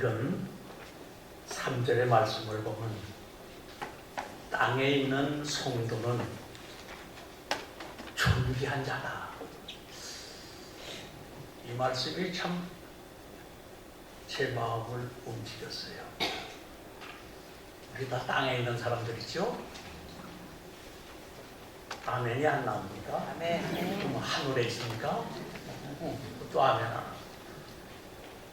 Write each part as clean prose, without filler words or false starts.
읽은 3절의 말씀을 보면 땅에 있는 성도는 존귀한 자다. 이 말씀이 참 제 마음을 움직였어요. 우리 다 땅에 있는 사람들이죠? 아멘이 안 나옵니까? 아멘. 그럼 하늘에 있습니까? 또 아멘 안 나옵니다.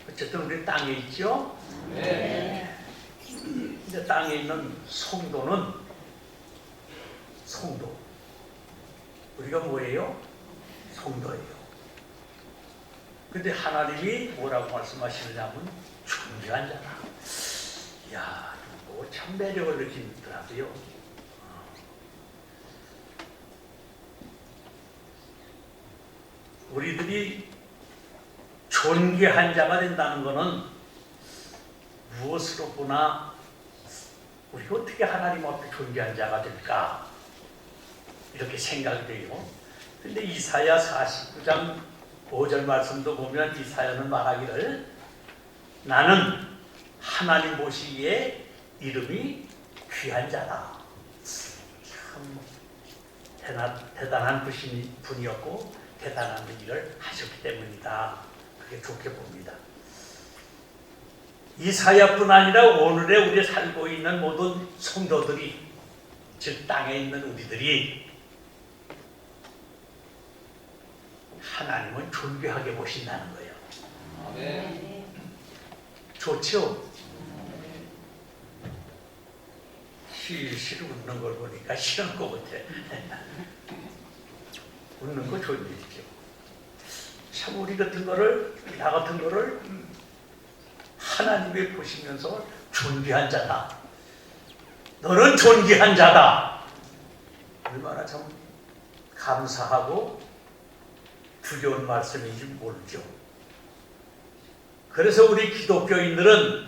어쨌든 우리 땅에 있죠? 네. 근데 땅에 있는 성도는 성도. 우리가 뭐예요? 성도예요. 근데 하나님이 뭐라고 말씀하시느냐면 존귀한 자다. 이야, 뭐 참 매력을 느끼더라고요. 우리들이 존귀한 자가 된다는 것은 무엇으로 보나 우리가 어떻게 하나님 앞에 존귀한 자가 될까? 이렇게 생각이 돼요. 근데 이사야 49장 5절 말씀도 보면 이사야는 말하기를 나는 하나님 보시기에 이름이 귀한 자다. 참 대단한 분이었고 대단한 일을 하셨기 때문이다. 그게 좋게 봅니다. 이사야뿐 아니라 오늘의 우리 살고 있는 모든 성도들이, 즉 땅에 있는 우리들이 하나님은 존귀하게 보신다는 거예요. 네. 좋죠? 실실 웃는 걸 보니까 싫은 것 같아. 웃는 거 좋은 일이죠. 참 우리 같은 거를, 나 같은 거를 하나님이 보시면서 존귀한 자다. 너는 존귀한 자다. 얼마나 참 감사하고 두려운 말씀인지 모르죠. 그래서 우리 기독교인들은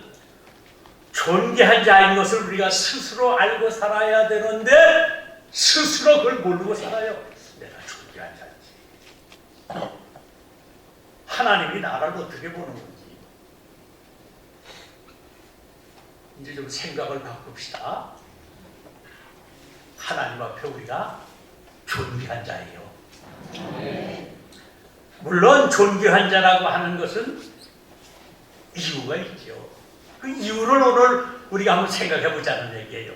존귀한 자인 것을 우리가 스스로 알고 살아야 되는데 스스로 그걸 모르고 살아요. 내가 존귀한 자인지. 하나님이 나를 어떻게 보는 건지. 이제 좀 생각을 바꿉시다. 하나님 앞에 우리가 존귀한 자예요. 물론 존귀한 자라고 하는 것은 이유가 있죠. 그 이유를 오늘 우리가 한번 생각해 보자는 얘기예요.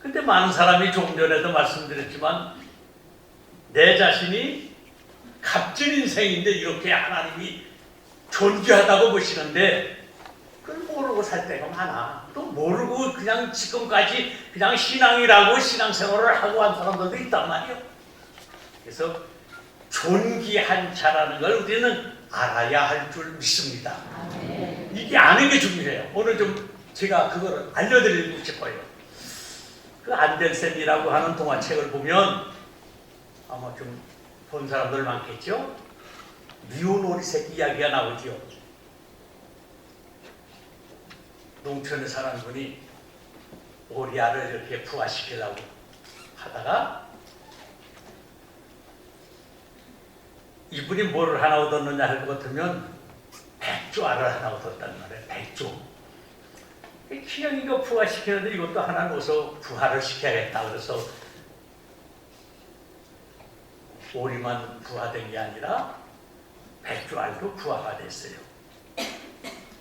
근데 많은 사람이 좀 전에도 말씀드렸지만 내 자신이 값진 인생인데 이렇게 하나님이 존귀하다고 보시는데 그걸 모르고 살 때가 많아. 또 모르고 그냥 지금까지 그냥 신앙이라고 신앙생활을 하고 한 사람들도 있단 말이에요. 그래서 존귀한 자라는 걸 우리는 알아야 할 줄 믿습니다. 이게 아는 게 중요해요. 오늘 좀 제가 그거를 알려드리고 싶어요. 그 안델센이라고 하는 동화책을 보면 아마 좀 본 사람들 많겠죠? 미운 오리새끼 이야기가 나오죠. 농촌에 사는 분이 오리알을 이렇게 부화시키려고 하다가 이분이 뭐를 하나 얻었느냐 할 것 같으면 백조알을 하나 얻었단 말이에요. 백조. 그냥 이거 부화시키는데 이것도 하나 넣어서 부화를 시켜야겠다. 그래서 오리만 부화된 게 아니라 백조알도 부화가 됐어요.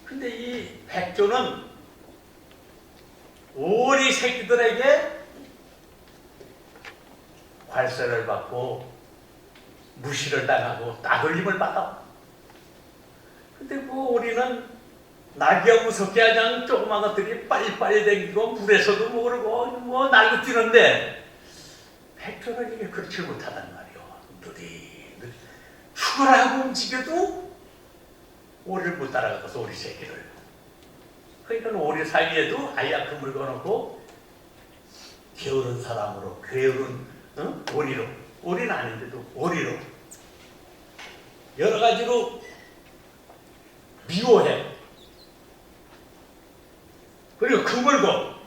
근데 이 백조는 오리 새끼들에게 관세를 받고 무시를 당하고 따돌림을 받아. 근데 그 오리는 나귀가 무섭게 그냥 조그만 것들이 빨리빨리 다니고 물에서도 모르고 뭐 날고 뛰는데 백조는 이게 그렇지 못하단 말이에요. 느릿느릿 죽으라고 움직여도 오리를 못 따라가서 오리 새끼를. 그러니까 오리 사이에도 아야크 물건놓고 게으른 사람으로, 게으른 오리로, 오리는 아닌데도 오리로 여러 가지로 미워해. 그리고 그물고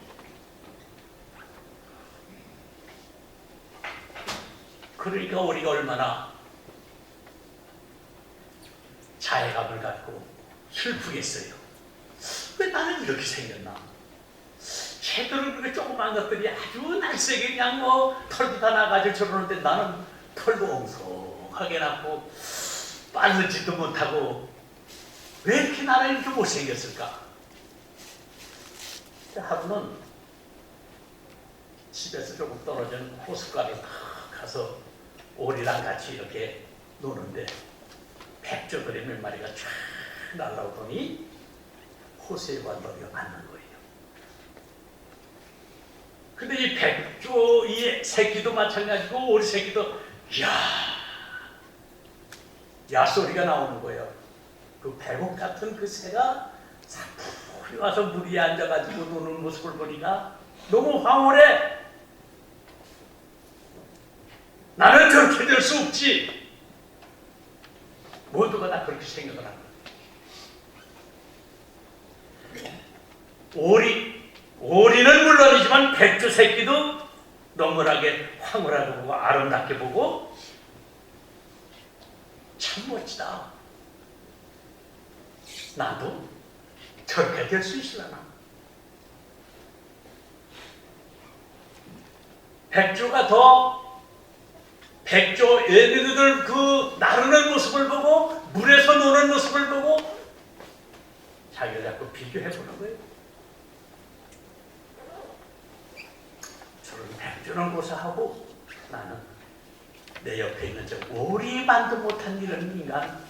그러니까 우리가 얼마나 자괴감을 갖고 슬프겠어요. 왜 나는 이렇게 생겼나? 새들은 그렇게 조그만 것들이 아주 날쌔게 그냥 뭐 털도 다 나가지고 저러는데 나는 털도 엉성하게 났고 빠르지도 못하고 왜 이렇게 나는 이렇게 못생겼을까? 하루는 집에서 조금 떨어진 호숫가를 가서 오리랑 같이 이렇게 노는데 백조들이 몇 마리가 쫙 날아오더니 호수에와 너리가 맞는 거예요. 근데 이 백조 이 새끼도 마찬가지고 오리 새끼도 야 소리가 나오는 거예요. 그 백옥 같은 그 새가 사풀이 와서 물 위에 앉아가지고 노는 모습을 보니까 너무 황홀해. 나는 저렇게 될 수 없지. 모두가 다 그렇게 생각을 합니다. 오리는 물론이지만 백조 새끼도 너무나게 황홀하게 보고 아름답게 보고 참 멋지다. 나도 저렇게 될 수 있으려나. 백조 얘네들 그 나르는 모습을 보고 물에서 노는 모습을 보고 자기가 자꾸 비교해보는 거예요. 저런 백조는 고사하고 나는 내 옆에 있는 저 오리만도 못한 이런 인간,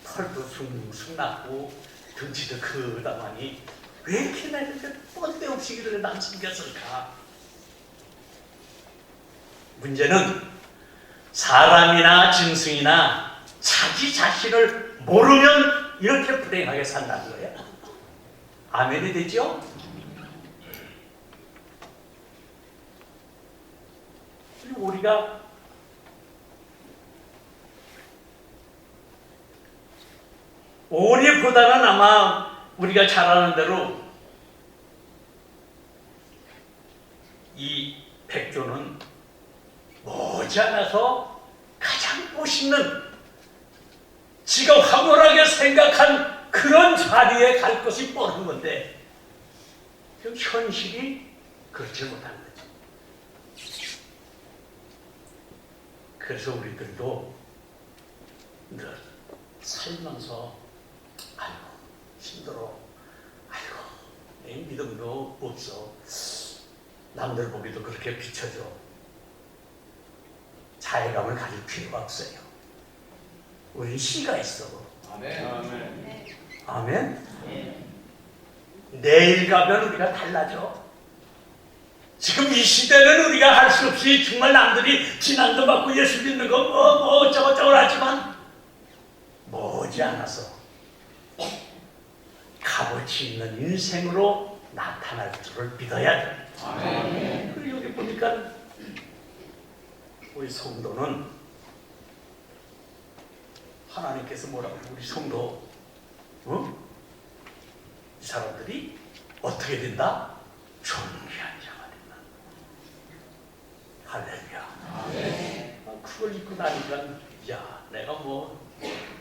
털도 숭숭 났고 등치도 크다마니 왜 이렇게 나 이렇게 뻔데 없이 그래 난 생겼을까? 문제는 사람이나 짐승이나 자기 자신을 모르면 이렇게 불행하게 산다는 거예요. 아멘이 되죠? 우리가 오리보다는 아마 우리가 잘 아는 대로 이 백조는 머지않아서 가장 멋있는 지가 황홀하게 생각한 그런 자리에 갈 것이 뻔한 건데 그 현실이 그렇지 못한 거죠. 그래서 우리들도 늘 살면서 아이고 힘들어, 아이고 내 믿음도 없어, 남들 보기도 그렇게 비춰져, 자괴감을 가질 필요가 없어요. 우리 시가 있어. 아멘. 아멘. 아멘. 내일 가면 우리가 달라져. 지금 이 시대는 우리가 할 수 없이 정말 남들이 진앙도 받고 예수 믿는 거 뭐 어쩌고저쩌고 하지만 머지않아서 값어치 있는 인생으로 나타날 줄을 믿어야 돼. 아멘. 그리고 여기 보니까 우리 성도는 하나님께서 뭐라고 우리 성도 이 사람들이 어떻게 된다? 존귀한 자가 된다. 할렐루야. 아멘. 그걸 입고 나니까 야 내가 뭐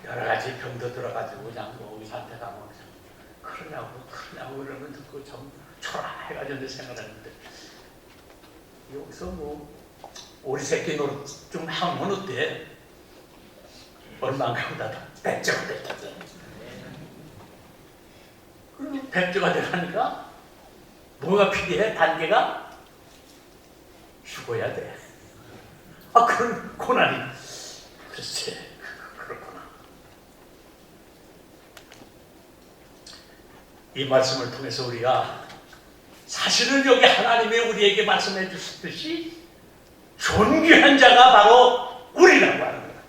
여러 가지 병도 들어가지고 그냥 뭐 의사한테 가면 그냥 그러냐고 이러면 듣고 좀 초라해가지고 내 생각했는데 여기서 뭐 오리 새끼 노릇 좀 하면 어때? 얼마나 보다 백조가 됐거든. 그리고 백조가 되라니까 뭐가 필요해? 단계가 죽어야 돼. 아 그런 고난이 글쎄 그렇구나. 이 말씀을 통해서 우리가 사실은 여기 하나님이 우리에게 말씀해 주셨듯이 존귀한 자가 바로 우리라고 하는 거야.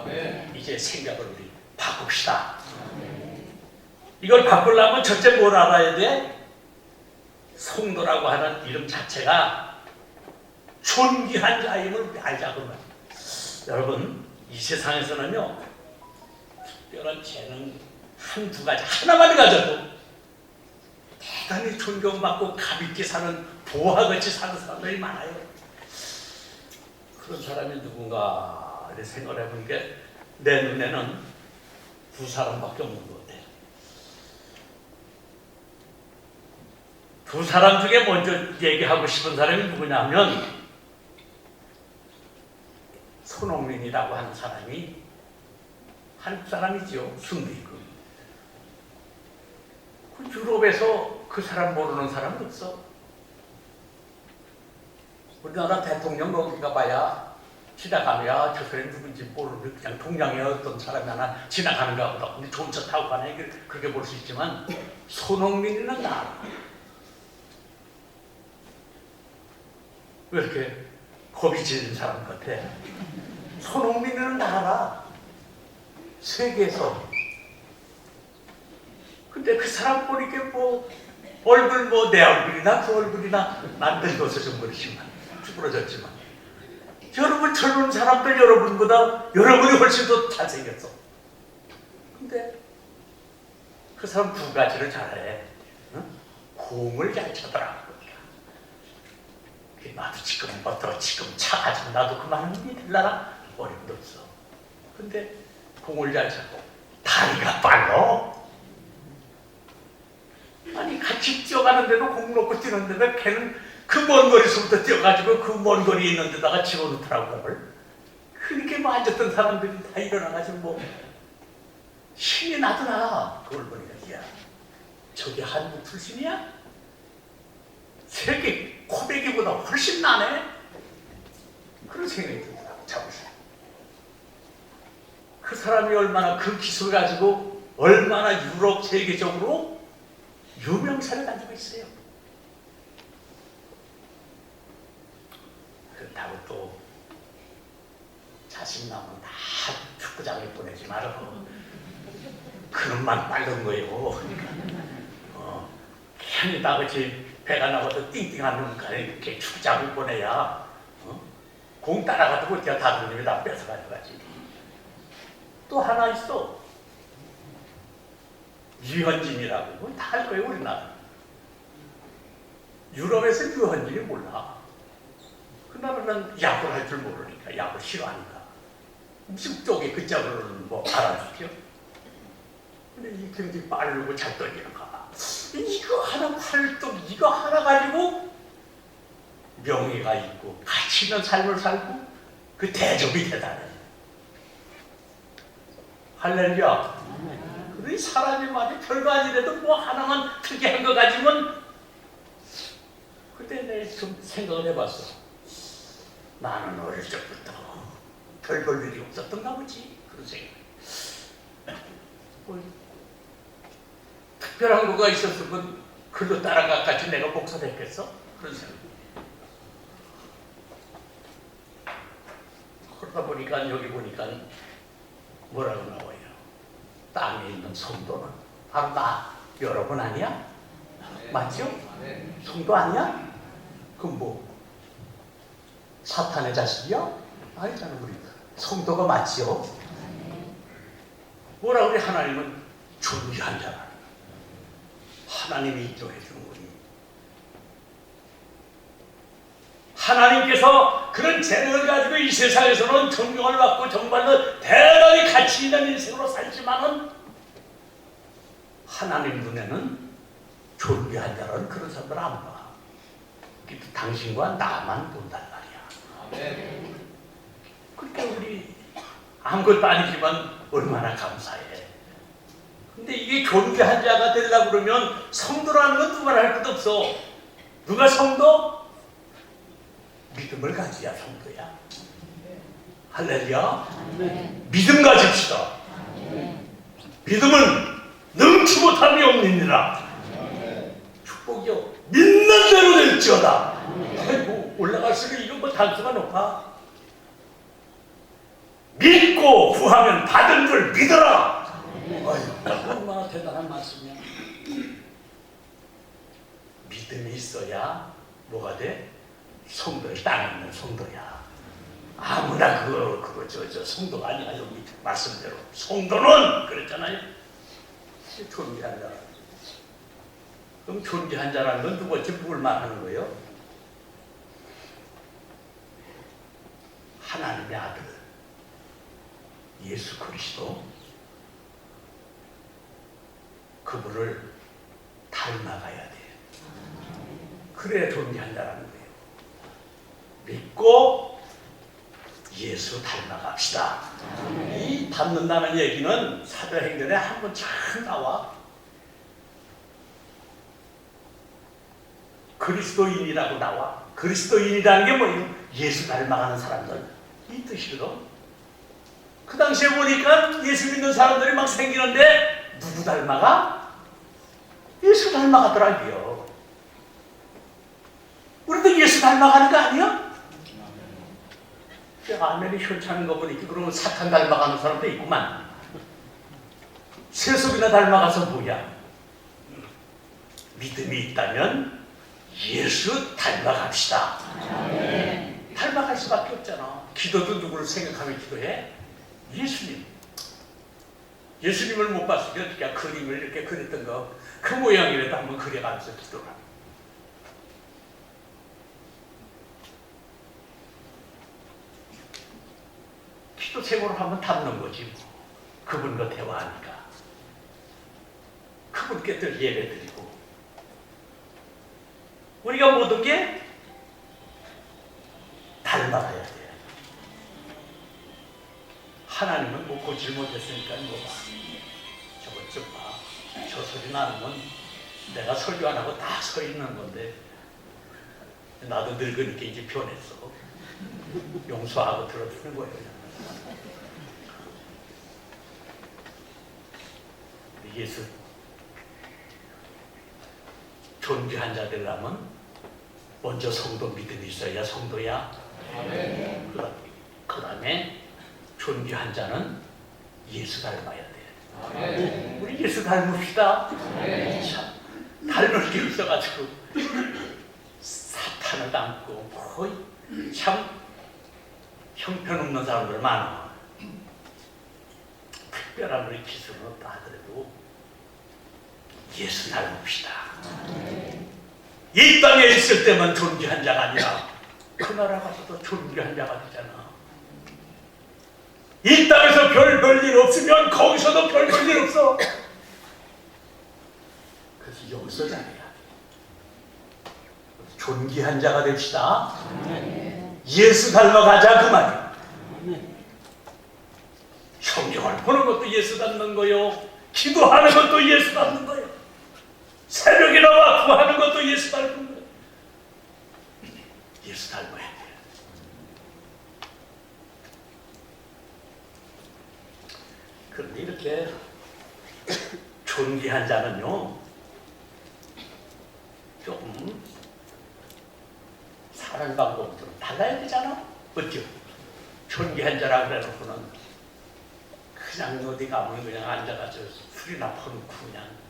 아멘. 이제 생각을 우리 바꿉시다. 이걸 바꾸려면 첫째 뭘 알아야 돼? 성도라고 하는 이름 자체가 존귀한 자임을 우리 알자고 말이야. 여러분 이 세상에서는요 특별한 재능 한두 가지 하나만 가져도 대단히 존경받고 값있게 사는 보화같이 사는 사람들이 많아요. 그런 사람이 누군가 이렇게 생각을 해보니까 내 눈에는 두 사람밖에 없는 것 같아요. 두 사람 중에 먼저 얘기하고 싶은 사람이 누구냐면 손흥민이라고 하는 사람이 한국 사람이죠. 순리급. 그 유럽에서 그 사람 모르는 사람 없어. 우리나라 대통령 거기가 봐야 지나가면 저 사람이 누군지 모르는 그냥 동양의 어떤 사람이 하나 지나가는가 보다. 근데 좋은 차 타고 가네. 그렇게 볼 수 있지만 손흥민이는 나. 왜 이렇게 겁이 지는 사람 같아? 손흥민은 다 알아. 세계에서. 근데 그 사람 보니까 뭐 얼굴 뭐 내 얼굴이나 그 얼굴이나 난 늙어서 좀 그렇지만 쭈그러졌지만 여러분 젊은 사람들 여러분보다 여러분이 훨씬 더 잘생겼어. 근데 그 사람 두 가지를 잘해. 응? 공을 잘 차더라. 나도 지금 지금 차 가지고 나도 그만한 일이 될라나 어림도 없어. 근데 공을 잘 차고 다리가 빨라. 아니 같이 뛰어가는데도 공 놓고 뛰는데도 걔는 그 먼 거리서부터 뛰어가지고 그 먼 거리에 있는 데다가 집어넣더라고 공을. 그렇게 뭐 앉았던 사람들이 다 일어나가지고 뭐 신이 나더라. 그걸 보니까 야 저게 한국 출신이야? 세계 코베기보다 훨씬 나네? 그런 생각이 들더라고, 자부심. 그 사람이 얼마나 그 기술 가지고 얼마나 유럽 세계적으로 유명세를 가지고 있어요. 그렇다고 또 자식 나면 다 축구장에 보내지 말고 그놈만 빠른 거예요. 괜히 나같이 배가 나가서 띵띵한 놈까지 이렇게 축구장을 보내야 공 따라가도 어디가 다른 놈이 다 뺏어가져가지. 또 하나 있어. 유현진이라고. 그건 다 할 거예요 우리나라. 유럽에서 유현진이 몰라. 그 나라는 야구를 할 줄 모르니까 야구 싫어하니까 무슨 쪽에 그 짝으로는 뭐 알아주죠. 근데 이 굉장히 빠르고 잘 던지는 거 이거 하나 팔뚝 이거 하나 가지고 명예가 있고 가치 있는 삶을 살고 그 대접이 대단해. 할렐루야. 그러니 사람이 말이 별거 아니래도 뭐 하나만 특이한 거 가지면 그때 내가 좀 생각을 해봤어. 나는 어릴 적부터 별 볼 일이 없었던가 보지. 그런 생각. 특별한 거가 있었으면 글로 따라가까지 내가 복사됐겠어? 그런 생각. 그러다 보니까 여기 보니까 뭐라고 나와요? 땅에 있는 성도는 바로 나 여러분 아니야? 맞죠? 성도 아니야? 그럼 뭐 사탄의 자식이야? 아니잖아. 우리 성도가 맞지요? 뭐라 그래? 하나님은 존귀한 자라. 하나님이 인정해 주는 거니. 하나님께서 그런 재능을 가지고 이 세상에서는 존경을 받고 정말로 대단히 가치 있는 인생으로 살지만은 하나님 눈에는 존귀한 자라는 그런 사람들 안 봐. 당신과 나만 본단 말이야. 그러니까 우리 아무것도 아니지만 얼마나 감사해. 근데 이게 존귀한 자가 되려고 그러면 성도라는 건 누가 할 것도 없어. 누가 성도? 믿음을 가지야 성도야. 할렐루야. 믿음 가집시다. 믿음은 능치 못함이 없느니라. 축복이요. 믿는 대로 될지어다. 아이고 올라갈수록 이거 뭐 단수가 높아. 믿고 구하면 받은 줄 믿어라. 아유, 얼마나 대단한 말씀이야. 믿음이 있어야 뭐가 돼? 성도를 땅에 있는 성도야. 아무나 그거 성도가 아니야. 여기 말씀대로 성도는 그랬잖아요. 존귀한 자. 그럼 존귀한 자라는 건 누구지? 뭘 말하는 거예요? 하나님의 아들 예수 그리스도, 그분을 닮아가야 돼요. 그래야 존귀한 자라는 거예요. 믿고 예수 닮아갑시다. 이 닮는다는 얘기는 사도행전에 한번 참 나와. 그리스도인이라고 나와. 그리스도인이라는 게 뭐예요? 예수 닮아가는 사람들, 이 뜻이거든. 그 당시에 보니까 예수 믿는 사람들이 막 생기는데 누구 닮아가? 예수 닮아가더라고요. 우리도 예수 닮아가는 거 아니야? 아멘이 현찮은 거 보니까 그러면 사탄 닮아가는 사람도 있구만. 세속이나 닮아가서 뭐야? 믿음이 있다면 예수 닮아갑시다. 닮아갈 수밖에 없잖아. 기도도 누구를 생각하며 기도해? 예수님. 예수님을 못 봤으면 어떻게 그림을 이렇게 그렸던 거, 그 모양이라도 한번 그려가면서 기도를 합니다. 기도 생활을 한번 담는 거지 뭐. 그분과 대화하니까 그분께 늘 예배드리고, 우리가 모든 게 닮아가야 돼. 하나님은 뭐 고칠 못했으니까 뭐 봐. 저것 좀 봐. 저 소리 나는 건 내가 설교 안 하고 다 서 있는 건데, 나도 늙으니까 이제 변했어. 용서하고 들어주는 거예요. 예수 존귀한 자들이라면 먼저 성도 믿음이 있어야 성도야. 그 다음에 존귀한 자는 예수 닮아야 돼. 우리 예수 닮읍시다. 참 닮을 게 있어가지고 사탄을 닮고 거의 참 형편없는 사람들 많아. 특별한 우리 기술은 없다 하더라도 예수 닮읍시다. 이 땅에 있을 때만 존귀한 자가 아니라 그 나라 가서도 존귀한 자가 되잖아. 이 땅에서 별 일 없으면 거기서도 별 일 없어. 그래서 여기서 잘해야 돼. 존귀한 자가 됩시다. 예수 닮아가자 그 말이야. 성경을 보는 것도 예수 닮는 거요. 기도하는 것도 예수 닮는 거예요. 새벽에 나와 구하는 것도 예수 닮는 거예요. 예수 닮아야 돼요. 그런데 이렇게 존귀한 자는요, 조금 사는 방법이 좀 달라야 되잖아. 어쩌? 존귀한 자라고 그래놓고는 그냥 어디 가면 그냥 앉아가지고 술이나 퍼놓고 그냥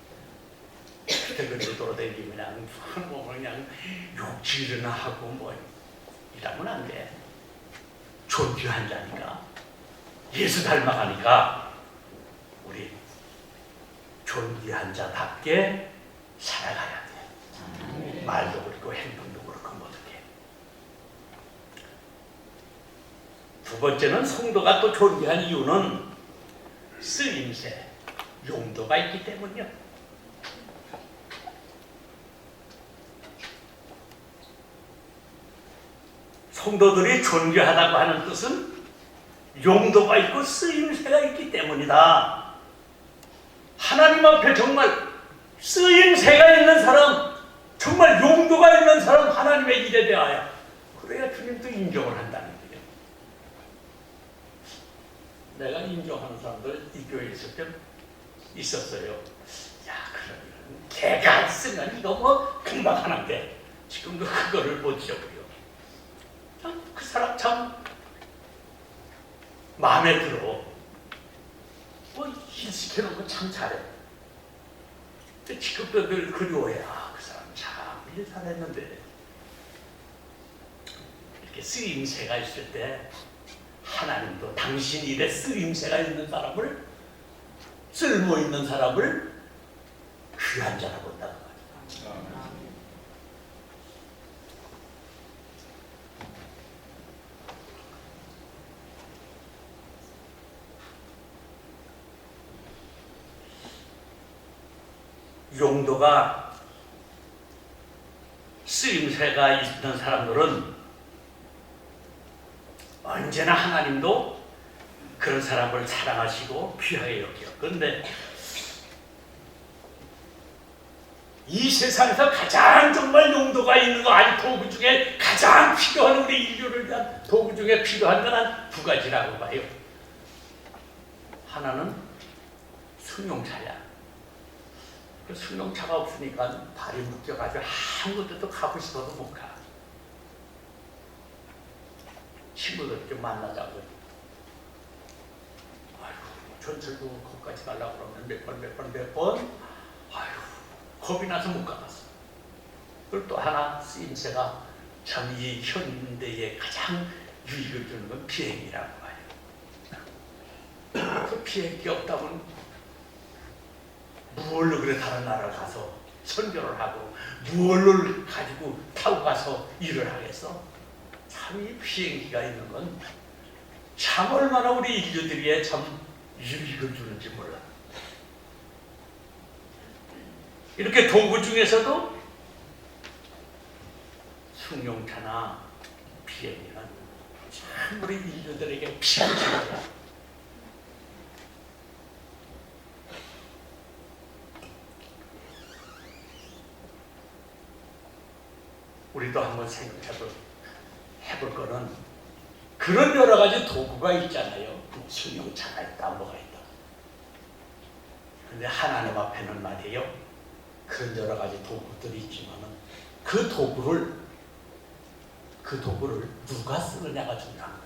그때그때 돌아다니고 그냥 몸을 그냥 욕질이나 하고 뭐 이러면 안 돼. 존귀한 자니까, 예수 닮아가니까 우리 존귀한 자답게 살아가야 돼. 말도 그렇고 행동도 그렇고 모든 게. 두 번째는 성도가 또 존귀한 이유는 쓰임새, 용도가 있기 때문이요. 성도들이 존귀하다고 하는 뜻은 용도가 있고 쓰임새가 있기 때문이다. 하나님 앞에 정말 쓰임새가 있는 사람, 정말 용도가 있는 사람, 하나님의 일에 대하여 그래야 주님도 인정을 한다는 거예요. 내가 인정하는 사람들 이 교회에 있을 때 있었어요. 야, 그러면 걔가 있으면 이거 뭐 금방 하는데 지금도 그거를 못 지어버려. 그 사람 참 마음에 들어. 뭐 일 시켜놓은 거 참 잘해. 근데 지금도 늘 그리워해. 아, 그 사람 참 일 잘했는데. 이렇게 쓰임새가 있을 때 하나님도 당신 일에 쓰임새가 있는 사람을, 쓸모 있는 사람을 귀한 자라 본다는 거죠. 용도가 쓰임새가 있는 사람들은 언제나 하나님도 그런 사람을 사랑하시고 귀하게 여겨. 그런데 이 세상에서 가장 정말 용도가 있는 거, 아니 도구 중에 가장 필요한, 우리 인류를 위한 도구 중에 필요한 건 한 두 가지라고 봐요. 하나는 승용차야. 그 승용차가 없으니까 발이 묶여가지고 아무 데도 가고 싶어도 못 가. 친구들 좀 만나자고. 아이고, 전철도 거기까지 가려고 그러면 몇 번. 아이고, 겁이 나서 못 가봤어. 그리고 또 하나 쓰임새가 참 이 현대에 가장 유익을 주는 건 비행이라고 봐요. 그 비행기 없다면 무얼로 그래 다른 나라 가서 선교를 하고 무얼로 가지고 타고 가서 일을 하겠어? 참 이 비행기가 있는 건 참 얼마나 우리 인류들이에 참 유익을 주는지 몰라. 이렇게 도구 중에서도 승용차나 비행기는 참 우리 인류들에게 필요한 거야. 우리도 한번 해볼 거는 그런 여러 가지 도구가 있잖아요. 승용차가 있다, 뭐가 있다. 근데 하나님 앞에는 말이에요, 그런 여러 가지 도구들이 있지만은 그 도구를 누가 쓰느냐가 중요한 거예요.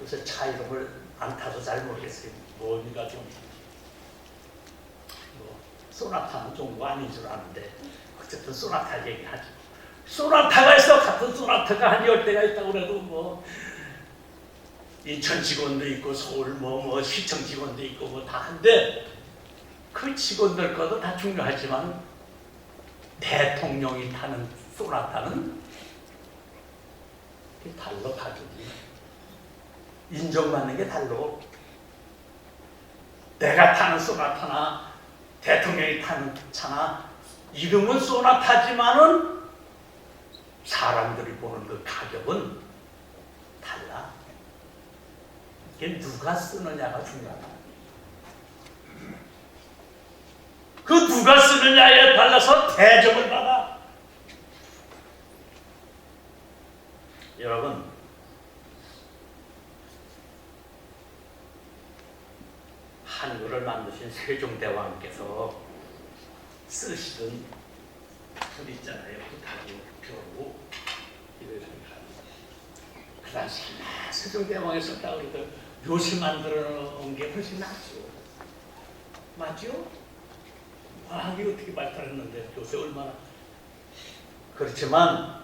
요새 차 이름을 안 타서 잘 모르겠어요. 뭔가 좀 소나타는 종류가 아닌 줄 아는데 어쨌든 소나타 얘기하죠. 소나타가 있어. 같은 소나타가 한 10대가 있다고 그래도 뭐 인천 직원도 있고 서울 시청 직원도 있고 뭐 다 한데 그 직원들 것도 다 중요하지만 대통령이 타는 소나타는 달러 가격이 인정받는 게 달러. 내가 타는 소나타나 대통령이 타는 차나 이름은 소나타지만은 사람들이 보는 그 가격은 달라. 이게 누가 쓰느냐가 중요하다. 그 누가 쓰느냐에 달라서 대접을 받아. 여러분, 한글을 만드신 세종대왕께서 쓰시던 글 있잖아요. 그 다리로 펴고 이래서 그 당시 세종대왕이 썼다고 그래도 요새 만들어 놓은 게 훨씬 낫죠. 맞죠? 이게 어떻게 발달했는데 요새 얼마나. 그렇지만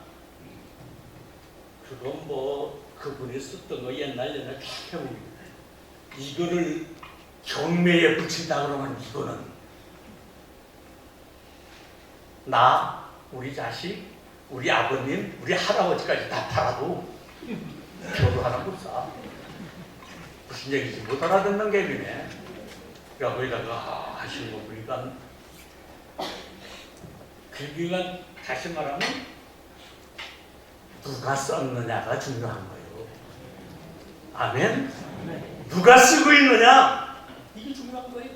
그건 그분이 썼던 거 옛날 쭉 이거를 경매에 붙인다 그러면 이거는 우리 자식, 우리 아버님, 우리 할아버지까지 다 팔아도 겨도 하나 못 사. 무슨 얘기인지 못 알아듣는 개미네. 야, 거기다가 하시는 거 보니까 그러니까 다시 말하면 누가 썼느냐가 중요한 거예요. 아멘? 누가 쓰고 있느냐? 이게 중요한 거예요.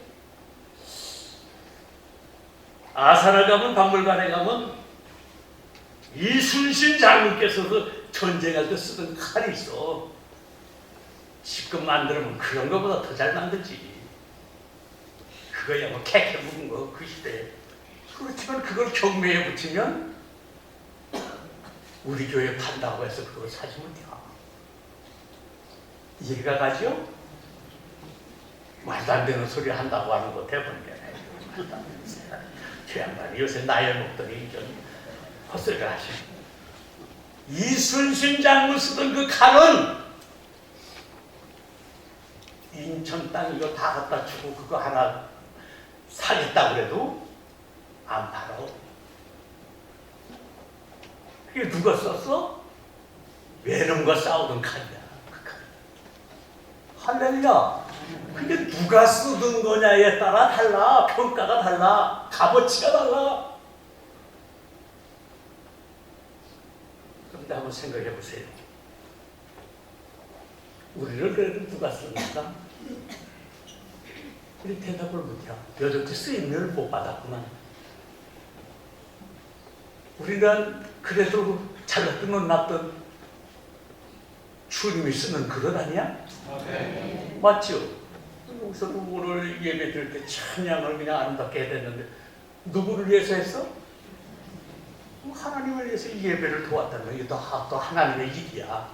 아산에 가면, 박물관에 가면 이순신 장군께서도 전쟁할 때 쓰던 칼이 있어. 지금 만들면 그런 거보다 더 잘 만들지. 그거야 캐캐 묵은 거 그 시대에. 그렇지만 그걸 경매에 붙이면 우리 교회 판다고 해서 그걸 사주면 돼. 이해가 가죠? 말도 안 되는 소리 한다고 하는 거 대본이네. 저 양반이 요새 나이 먹더니 좀 헛소리를 하시네. 이순신 장군 쓰던 그 칼은 인천 땅 이거 다 갖다 주고 그거 하나 사겠다고 그래도 안 팔아. 그게 누가 썼어? 외놈과 싸우던 칼이야. 그 칼. 할렐루야. 근데 누가 쓰던 거냐에 따라 달라. 평가가 달라. 값어치가 달라. 한번 생각해 보세요. 우리를 그래도 누가 쓰는가? 우리 대답을 못해요. 여전히 쓰임을 못 받았구나. 우리는 그래도 잘났든 못났든 주님이 쓰는 그릇 아니야? 아멘. 맞죠? 여기서 오늘 예배 드릴 때 찬양을 그냥 아름답게 해야 되는데 누구를 위해서 했어? 하나님을 위해서 이 예배를 도왔다는 거. 이게 또 하나님의 일이야.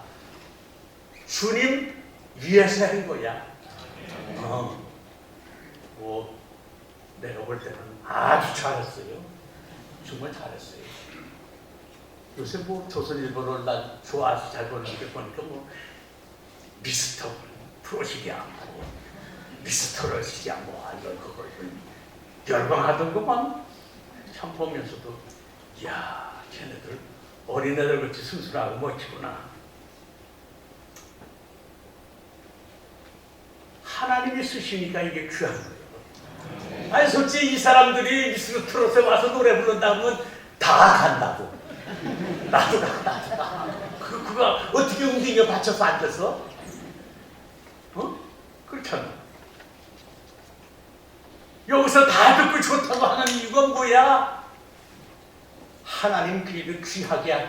주님 위해서 한 거야. 내가 볼 때는 아주 잘했어요. 정말 잘했어요. 요새 뭐 조선일보를 난 좋아해서 잘 보는 게 보니까 뭐 미스터 프로시기 않고 미스터 러시기 않고 이런 그걸 열광하던 것만 참 보면서도 이야 쟤네들 어린애들 같이 순수하고 멋지구나. 하나님이 쓰시니까 이게 귀한 거예요. 아니 솔직히 이 사람들이 미스터 트롯에 와서 노래 부른다면 다 간다고. 나도 가. 그가 어떻게 움직여 받쳐서 앉아서? 그렇잖아. 여기서 다 듣고 좋다고 하는 이유가 뭐야? 하나님 그를 귀하게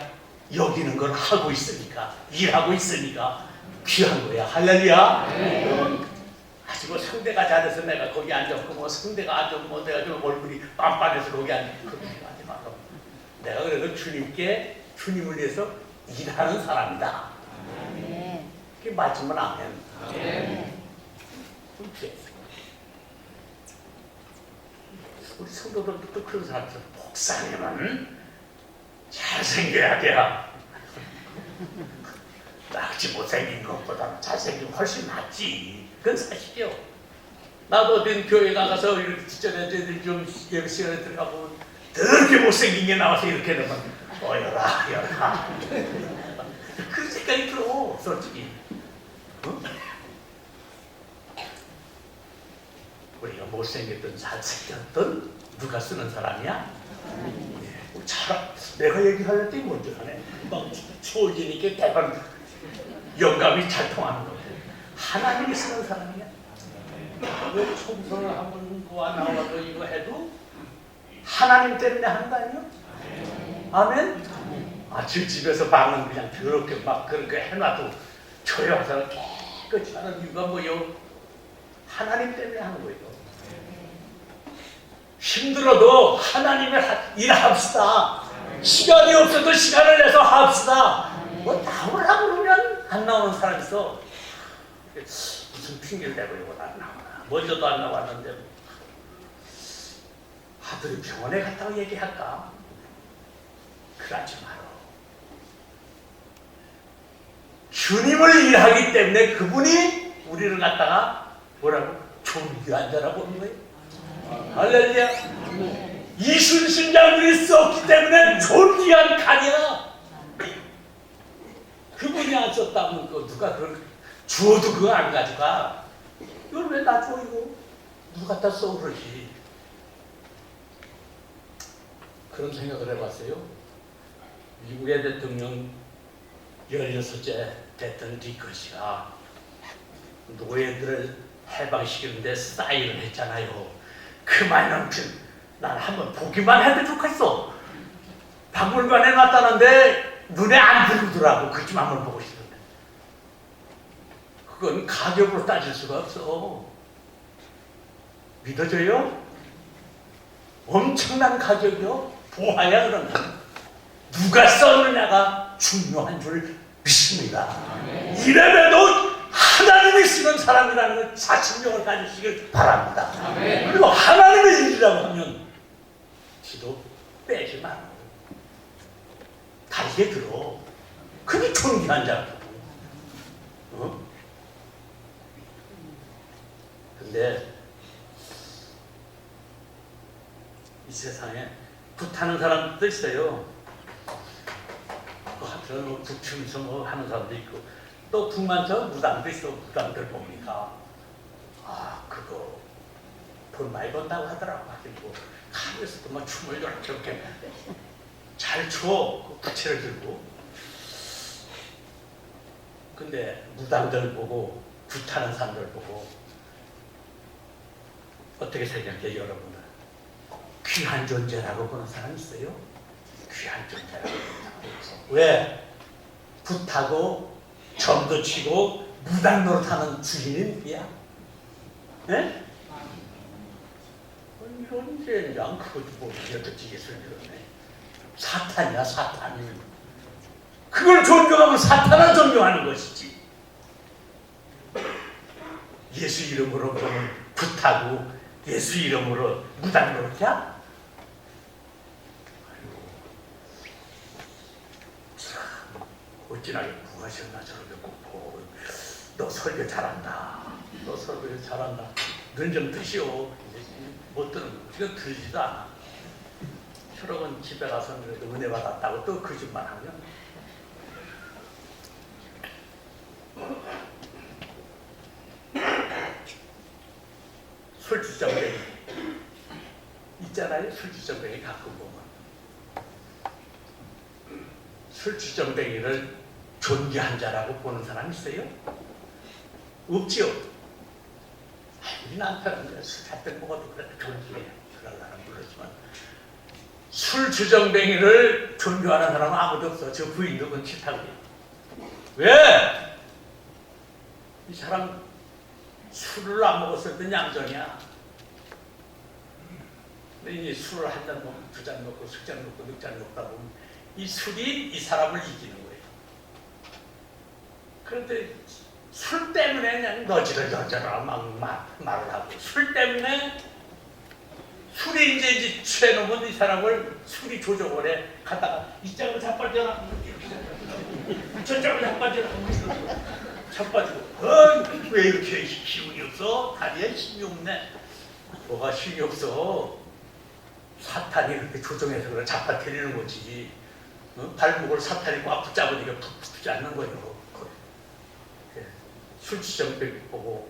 여기는 걸 하고 있으니까, 일하고 있으니까 귀한 거야. 할렐루야. 아직 뭐 상대가 잘해서 내가 거기 앉았고 뭐 상대가 아주 뭐 내가 좀 얼굴이 빤빤해서 거기 앉았고 그렇게 하지 마. 내가 그래도 주님을 위해서 일하는 사람이다. 그게 맞으면 아멘. 우리 성도들도 그런 사람들 목사님은 잘생겨야 돼요. 나같이 못생긴 것보다 잘생기면 훨씬 낫지. 그건 사실이요. 나도 어딘 교회 나가서 이렇게 뒷전에 애들 좀 예배 시간에 들어가보면 그렇게 못생긴 게 나와서 이렇게 되면 여라 그 생각이 들어 솔직히. 우리가 못생겼든 잘생겼든 누가 쓰는 사람이야? 내가 얘기할 때 먼저 하네. 막 추워지니까 대박 영감이 잘 통하는 거야. 하나님이 쓰는 사람이야. 왜 총선을 한번 와 나와도 이거 해도 하나님 때문에 하는 거 아니야? 아멘? 저 집에서 방은 그냥 더럽게 막 그렇게 해놔도 저희 와서 깨끗이 하는 이유가 뭐요? 하나님 때문에 하는 거예요. 힘들어도 하나님의 일합시다. 시간이 없어도 시간을 내서 합시다. 뭐 나오라 그러면 안 나오는 사람 있어. 무슨 핑계를 대고 이거 안 나오나. 먼저도 안 나왔는데 아들이 병원에 갔다고 얘기할까? 그러지 마라. 주님을 일하기 때문에 그분이 우리를 갖다가 뭐라고? 존귀한 자라고 보는 거예요. 할렐루야. 이순신장들이 썼기 때문에 존귀한 칼이야. 그분이 안 썼다면 누가 그걸 주어도 그거 안 가져가. 이걸 왜 나 줘 이거? 누가 갖다 써 그러지. 그런 생각을 해봤어요. 미국의 대통령 16째 됐던 리커시가 노예들을 해방시키는데 사인을 했잖아요. 그 말만큼 난 한번 보기만 해도 좋겠어. 박물관에 놨다는데 눈에 안 들어오더라고. 그 좀 한번 보고 싶은데. 그건 가격으로 따질 수가 없어. 믿어져요? 엄청난 가격이요. 보아야 그러면 누가 썼느냐가 중요한 줄 믿습니다. 이래봬도 하나님이 쓰는 사람이라는 걸 자신력을 가지시길 바랍니다. 그리고 하나님의 일이라고 하면 기도 빼지 말고 달게 들어. 그게 존귀한 자라고. 근데 이 세상에 굿하는 사람들도 있어요. 한편으로 북춤성 하는 사람도 있고 또 북만서 무당도 있어. 무당들 보니까 그거 돈 많이 번다고 하더라고. 그리고 하면서도 막 춤을 이렇게 잘 춰. 그 부채를 들고 근데 무당들 보고 굿하는 사람들 보고 어떻게 생각해요, 여러분은? 귀한 존재라고 보는 사람 있어요? 귀한 존재라고 보는 사람 있어. 왜? 굿하고 점도 치고 무당 노릇하는 주인이 누구야? 예? 이런 젠장 그것도 모르게 어떻게 설명해. 사탄이야, 사탄이. 그걸 존경하면 사탄을 존경하는 것이지. 예수 이름으로 그러면 굿하고 예수 이름으로 무당 노릇이야? 어찌나 구하셨나 저렇게 꼭 너 설교 잘한다. 너 설교 잘한다. 넌 좀 드시오. 못 듣는 거. 이거 들리지도 않아. 철학은 집에 가서 그래도 은혜 받았다고 또 거짓말하면 술주정뱅이 있잖아요. 술주정뱅이 가끔 보면 술주정뱅이를 존귀한 자라고 보는 사람 있어요? 없지요? 우리 남편은 술 한병 먹어도 그래도 존귀해. 그런 사람 모르지만 술주정뱅이를 존귀하는 사람은 아무도 없어. 저 부인도 그건 싫다고 해요. 왜? 이 사람 술을 안 먹었을 땐 양정이야. 근데 이제 술을 한 잔 먹고 두 잔 먹고 세 잔 먹고 네 잔 먹다 보면 이 술이 이 사람을 이기는 거예요. 그런데 술 때문에 그냥 너지러져라 막 말을 하고 술 때문에 술이 이제 취해놓으면 이 사람을 술이 조종을 해. 가다가 이쪽으로 자빠져라 저쪽으로 자빠져라 자빠지고 왜 이렇게 힘이 없어? 다리에 힘이 없네. 뭐가 힘이 없어? 사탄이 그렇게 조종해서 그걸 잡아뜨리는 거지. 발목을 사탄이 꽉 붙잡으니까 붙지 않는 거예요. 술주정뱅이 보고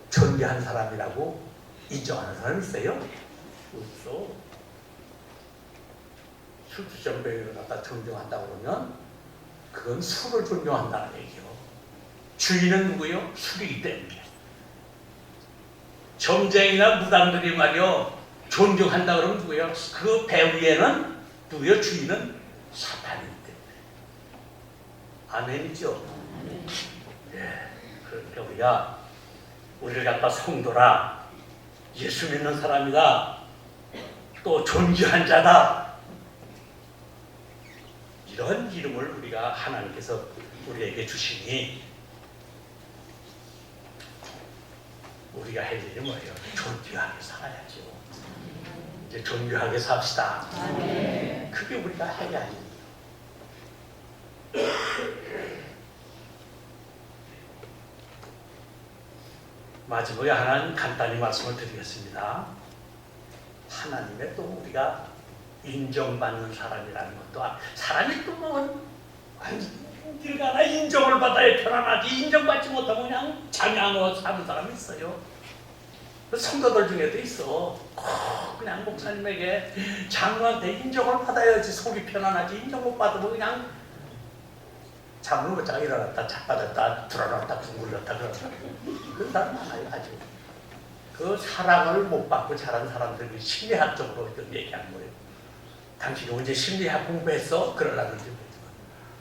존귀한 사람이라고 인정하는 사람 있어요? 없어. 술주정뱅이를 갖다 존경한다고 그러면 그건 술을 존경한다는 얘기요. 주인은 누구요? 술이기 때문에. 점쟁이나 무당들이 말이요 존경한다 그러면 누구요? 그 배 위에는 누구요? 주인은 사탄이기 때문에. 아멘이죠? 예, 그러니까 우리를 갖다 성도라, 예수 믿는 사람이다, 또 존귀한 자다, 이런 이름을 우리가 하나님께서 우리에게 주시니 우리가 할 일이 뭐예요? 존귀하게 살아야죠. 이제 존귀하게 삽시다. 그게 우리가 해야 할 일이에요. 마지막에 하나님 간단히 말씀을 드리겠습니다. 하나님의 또 우리가 인정받는 사람이라는 것도 사람이 또 뭐 길 가나 인정을 받아야 편안하지 인정받지 못하면 그냥 장양어 사는 사람이 있어요. 성도들 중에도 있어. 그냥 목사님에게 장로한테 인정을 받아야지 속이 편안하지 인정 못 받으면 그냥 잠을 못 자고 일어났다 자빠졌다 들어놨다 둥글렸다 그러다. 그런 사람 많아요. 아주 그 사랑을 못 받고 자란 사람들이 심리학적으로 좀 얘기하는 거예요. 당신이 언제 심리학 공부했어? 그러려는지 모르지만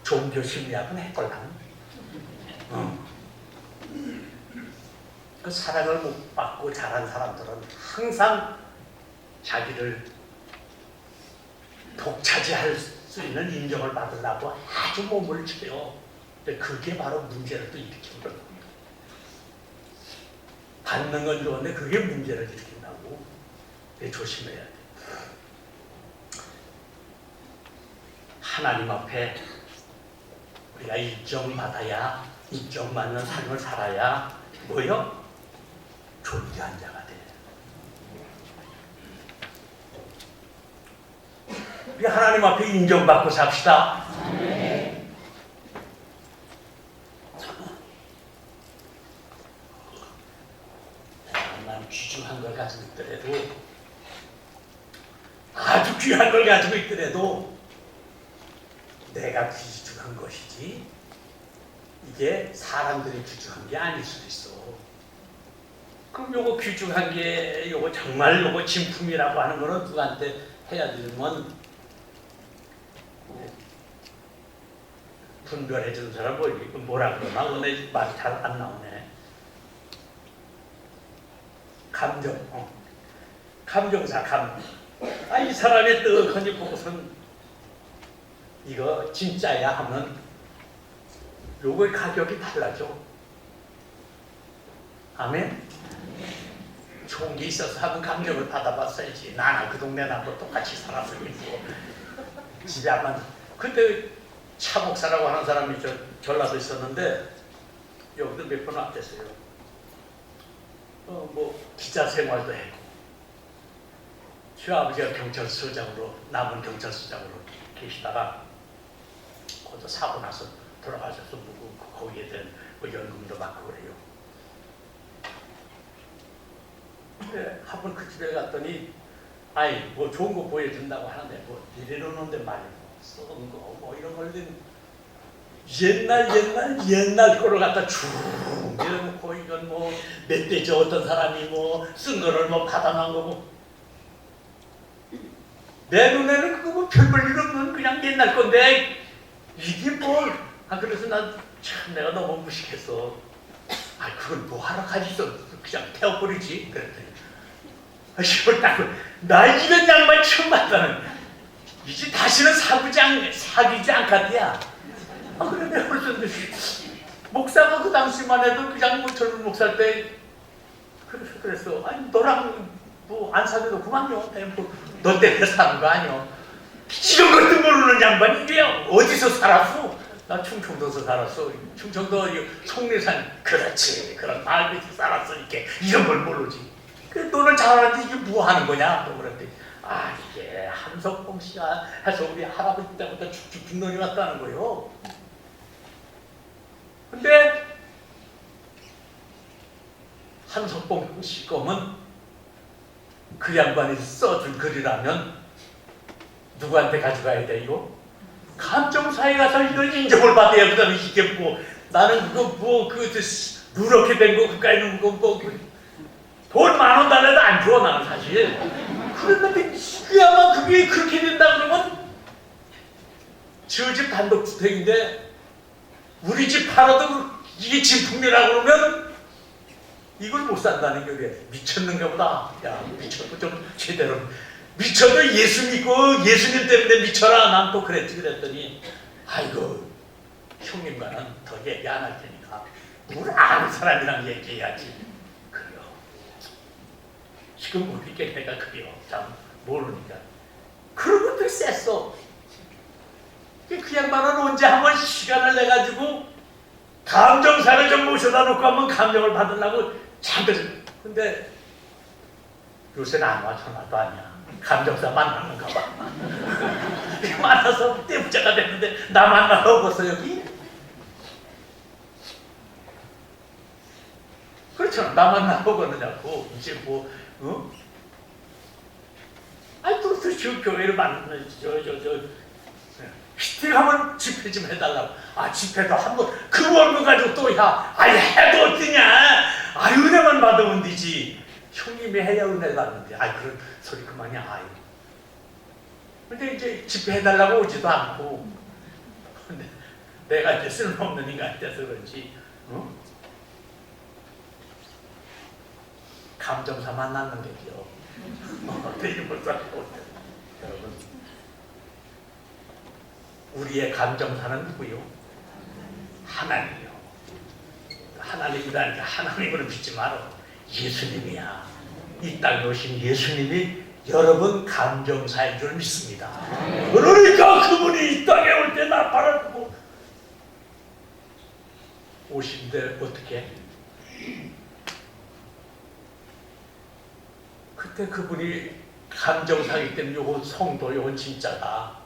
종교 심리학은 했걸랑. 그 사랑을 못 받고 자란 사람들은 항상 자기를 독차지할 수 있는 인정을 받으려고 아주 몸을 치요. 근데 그게 바로 문제를 또 일으키는 겁니다. 받는 건 좋은데 그게 문제를 일으킨다고. 조심해야 돼. 하나님 앞에 우리가 인정받아야, 인정받는 삶을 살아야 뭐요? 존귀한 자가 돼. 우리 하나님 앞에 인정받고 삽시다. 난 귀중한 걸 가지고 있더라도, 아주 귀한 걸 가지고 있더라도 내가 귀중한 것이지 이게 사람들이 규정한 게 아닐 수도 있어. 그럼 요거 규정한 게 요거 정말 요거 진품이라고 하는 거는 누구한테 해야 되면 분별해 주는 사람 뭐라 그러나 오늘 말이 잘 안 나오네. 감정사. 이 사람의 떡하니 보고선 이거 진짜야 하면 요거의 가격이 달라져. 아멘? 좋은 게 있어서 하면 감정을 받아봤어야지. 나나 그 동네 나도 똑같이 살았을 거고. 집에 한번 그때 차 목사라고 하는 사람이 전라도에 있었는데 여기도 몇 번 왔댔어요. 기자 생활도 했고 제 아버지가 경찰서장으로 남은 경찰서장으로 계시다가 거기서 사고 나서 돌아가셔서 거기에 대한 연금도 받고 그래요. 근데 한번 그 집에 갔더니 좋은 거 보여준다고 하는데 내려놓는데 말이야. 썩은 거 이런 걸 옛날 거를 갖다 쭉 내려놓고 이건 멧돼지 어떤 사람이 쓴 거를 받아놓은 거고 내 눈에는 그거 별 볼 일 없는 그냥 옛날 건데 이게 그래서 난 참 내가 너무 무식해서 그걸 뭐하러 가지고 그냥 태워버리지 그랬더니 시골 나 이런 양반 처음 봤다는 이제 다시는 사귀지 않겠디야. 그런데 그래서 목사가 그 당시만 해도 그냥 젊은 목사일 때 그래서 너랑 안 사귀어도 그만요. 너 때문에 사는 거 아니야. 이런 것도 모르는 양반이 이게 어디서 살았어? 나 충청도에서 살았어. 충청도 속리산 그렇지 그런 마을 밑에 살았으니까 이런 걸 모르지. 너는 잘하는데 이게 뭐 하는 거냐? 또 그랬더니 이게 한석봉 씨가 해서 우리 할아버지 때부터 쭉쭉 빈론이 왔다는 거예요. 근데 한석봉 씨 거면 그 양반이 써준 글이라면 누구한테 가져가야 돼 이거? 감정사에 가서 이걸 인정을 받아야 그다음에 이게 나는 그거 누렇게 된 거 그까이 있는 거 돈 10,000원 달래도 안 줘 나는 사실. 그런데 그야마 그게 그렇게 된다 그러면 저 집 단독주택인데 우리 집 팔아도 이게 진품이라고 그러면 이걸 못 산다는 게 그래. 미쳤는가 보다. 야 미쳤고 좀 제대로 미쳐도 예수 믿고 예수님 때문에 미쳐라. 난 또 그랬더니 형님과는 더 얘기 안 할 테니까 우리 아는 사람이랑 얘기해야지. 그래요. 지금 우리께 내가 그래요. 참 모르니까. 그런 것도 셌어. 그 양반은 언제 한번 시간을 내가지고 감정사를 좀 모셔다 놓고 한번 감정을 받으려고 잠들. 근데 요새는 안 와. 전화도 아니야. 감정사 만나는가 봐. 만나서 때부자가 됐는데 나 만나러 오겠어 여기? 그렇잖아. 나 만나러 오겠느냐고. 이제 또 저 교회를 만나는 히팅하면 집회 좀 해달라고. 집회도 한번 그 원금 가지고 또 해도 어떠냐. 은혜만 받으면 되지. 형님이 해야 은혜 받는데. 그런 소리 그만이야. 근데 이제 집회 해달라고 오지도 않고. 근데 내가 이제 쓸모없는 인간 돼서 그런지 감정사 만났는 게요. 되게 못살고. 여러분, 우리의 감정사는 누구요? 하나님이요. 하나님이라니까 하나님을 믿지 마라. 예수님이야. 이 땅에 오신 예수님이 여러분 감정사인 줄 믿습니다. 그러니까 그분이 이 땅에 올 때 나팔을 불고 오신데 어떻게? 그때 그분이 감정사기 때문에 요건 성도 요건 진짜다.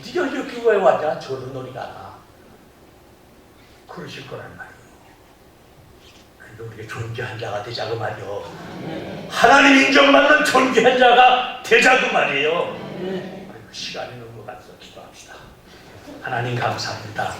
네가 이렇게 왜 왔냐? 저런 놀이가 나. 그러실 거란 말이에요. 그러니까 우리가 존귀한 자가 되자 그 말이요. 하나님 인정받는 존귀한 자가 되자 그 말이에요. 시간이 너무 가서 기도합시다. 하나님 감사합니다.